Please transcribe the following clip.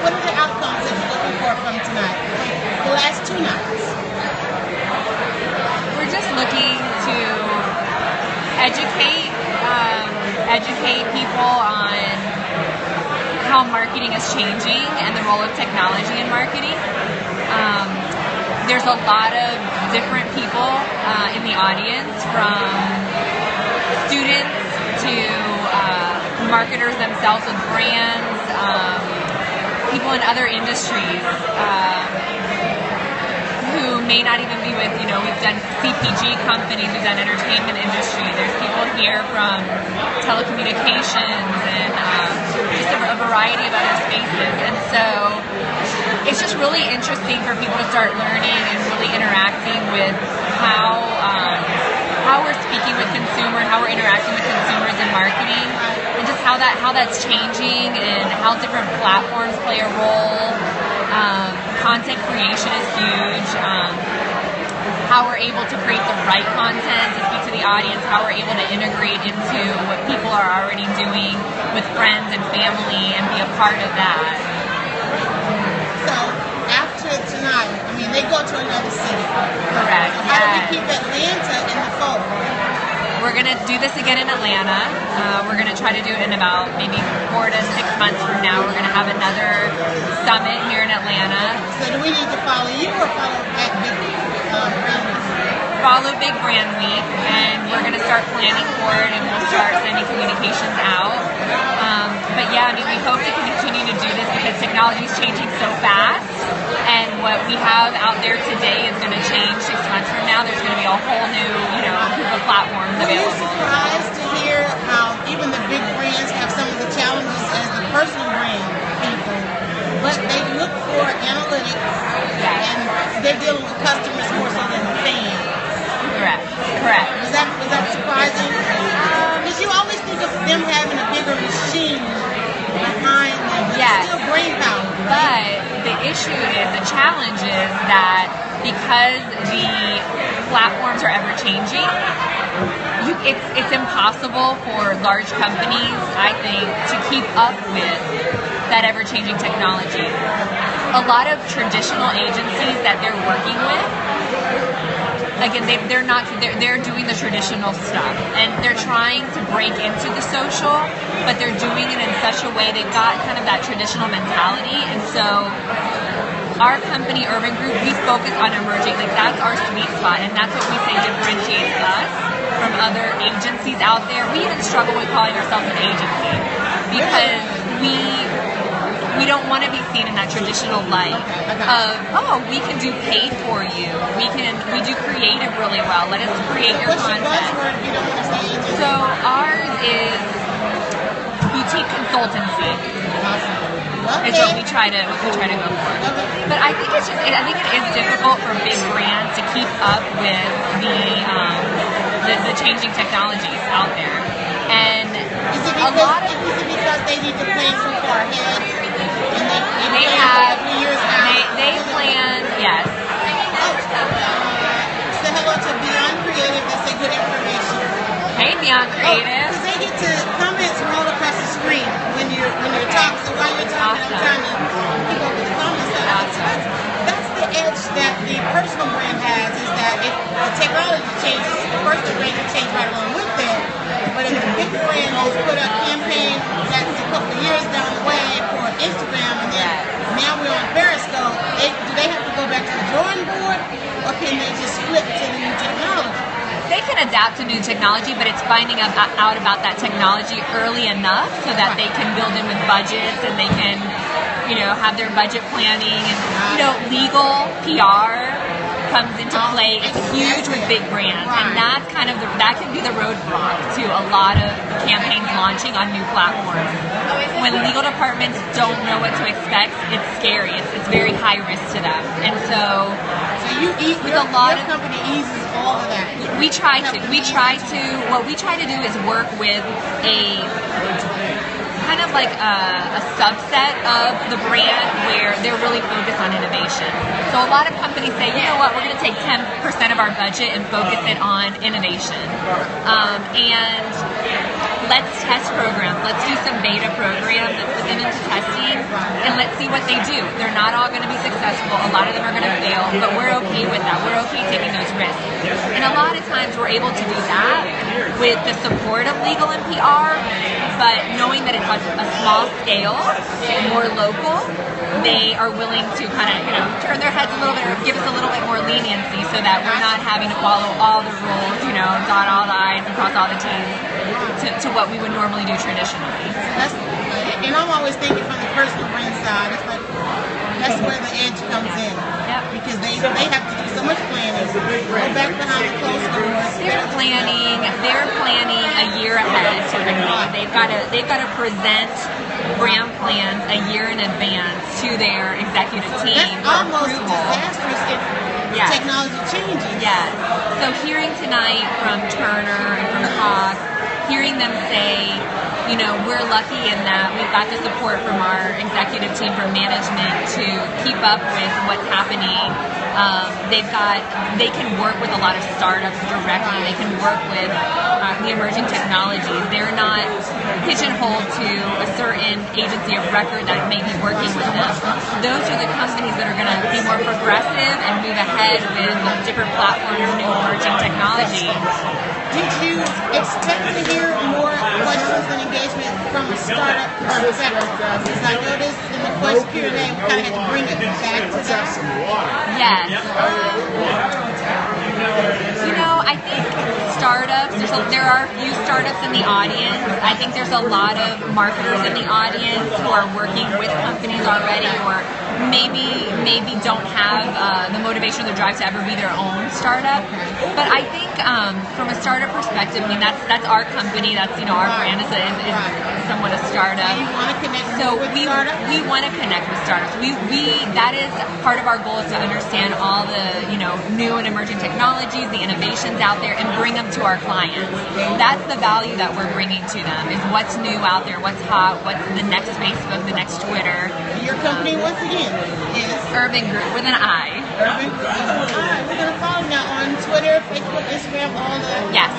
what are the outcomes that you're looking for from tonight? The last 2 nights. We're just looking to educate people on how marketing is changing and the role of technology in marketing. There's a lot of different people in the audience, from students to marketers themselves with brands, people in other industries who may not even be with, we've done CPG companies, we've done entertainment industry. There's people here from telecommunications and just a variety of other spaces. And so it's just really interesting for people to start learning and really interacting with how we're speaking with consumers, how we're interacting with consumers in marketing, and just how that's changing and how different platforms play a role. Content creation is huge. How we're able to create the right content to speak to the audience, how we're able to integrate into what people are already doing with friends and family and be a part of that. So after tonight, they go to another city. Correct. So how do we keep Atlanta in the fold? We're going to do this again in Atlanta. We're going to try to do it in about maybe 4 to 6 months from now. We're going to have another summit here in Atlanta. So do we need to follow you or follow at Big Brand Week? Follow Big Brand Week, and we're going to start planning for it, and we'll start sending communications out. But yeah, we hope to continue to do this because technology is changing so fast, and what we have out there today is going to change 6 months from now. There's going to be a whole new, group of platforms available. Were you surprised to hear how even the big brands have some of the challenges as the personal brand people, but they look for analytics and they're dealing with customers more so than the fans? Correct. Was that surprising? Because you always think of them having a bigger machine behind them, but it's still brain power. But the issue is, the challenge is that because the platforms are ever changing, it's impossible for large companies, I think, to keep up with that ever-changing technology. A lot of traditional agencies that they're working with, again, they're doing the traditional stuff, and they're trying to break into the social, but they're doing it in such a way, they've got kind of that traditional mentality. And so our company, Irban Group, we focus on emerging, that's our sweet spot, and that's what we say differentiates us from other agencies out there. We even struggle with calling ourselves an agency because we don't want to be seen in that traditional light of, we can do paid for you. We do creative really well. Let us create your content. So ours is boutique consultancy. Is what we try to go for. But I think it is difficult for big brands to keep up with the changing technologies out there. And is it because they need to plan so far ahead? And they have a few years out. They plan, yes. Say hello to Beyond Creative. They say good information. Hey, Beyond Creative. Because they get to comments roll across the screen when you're talking. So while you're talking, I'm trying to keep up with the comments. That's the edge that the personal brand has, is that if the technology changes, the personal brand can change right along with it. But if the big brand has put a campaign that's a couple of years down the way for Instagram, and then now we're on Periscope, do they have to go back to the drawing board, or can they just flip to the new technology? They can adapt to new technology, but it's finding out about that technology early enough so that they can build in with budgets, and they can, have their budget planning, and legal PR comes into play. It's huge with big brands, and that's kind of that can be the roadblock to a lot of campaigns launching on new platforms. When legal departments don't know what to expect, it's scary. It's very high risk to them, and so your company eases all of that. We try to. What we try to do is work with a kind of like a subset of the brand where they're really focused on innovation. So a lot of companies say, you know what, we're going to take 10% of our budget and focus it on innovation. And let's test programs. Let's do some beta programs. Let's put them into testing, and let's see what they do. They're not all going to be successful. A lot of them are going to fail, but we're okay with that. We're okay taking those risks. And a lot of times we're able to do that with the support of legal and PR, but knowing that it's on a small scale, more local, they are willing to kind of, turn their heads a little bit or give us a little bit more leniency so that we're not having to follow all the rules, dot all the I's and cross all the T's to what we would normally do traditionally. And I'm always thinking from the personal brand side, it's like, that's where the edge comes in. Yep. Because they have to do so much planning, go back behind the closed doors. They're planning a year ahead typically. They've got to present brand plans a year in advance to their executive team That's for almost approval. disastrous if technology changes. Yes. So hearing tonight from Turner and from Cox, hearing them say, we're lucky in that we've got the support from our executive team, from management to keep up with what's happening. They can work with a lot of startups directly. They can work with the emerging technologies. They're not pigeonholed to a certain agency of record that may be working with them. Those are the companies that are going to be more progressive and move ahead with different platforms or new emerging technology. Did you expect to hear more questions and engagement from a startup perspective? Because I noticed in the question Q&A, we kind of had to bring it back to that. Yes. I think startups, there are a few startups in the audience. I think there's a lot of marketers in the audience who are working with companies already, or maybe don't have the motivation or the drive to ever be their own startup. But I think from a startup perspective, that's our company. That's our brand is somewhat a startup. You want to connect with startups? We want to connect with startups. That is part of our goal, is to understand all the new and emerging technologies, the innovations out there, and bring them to our clients. That's the value that we're bringing to them, is what's new out there, what's hot, what's the next Facebook, the next Twitter. Your company, once again, is Irban Group with an I. Irban Group. All right, we're going to follow now on Twitter, Facebook, Instagram, all the... Yes.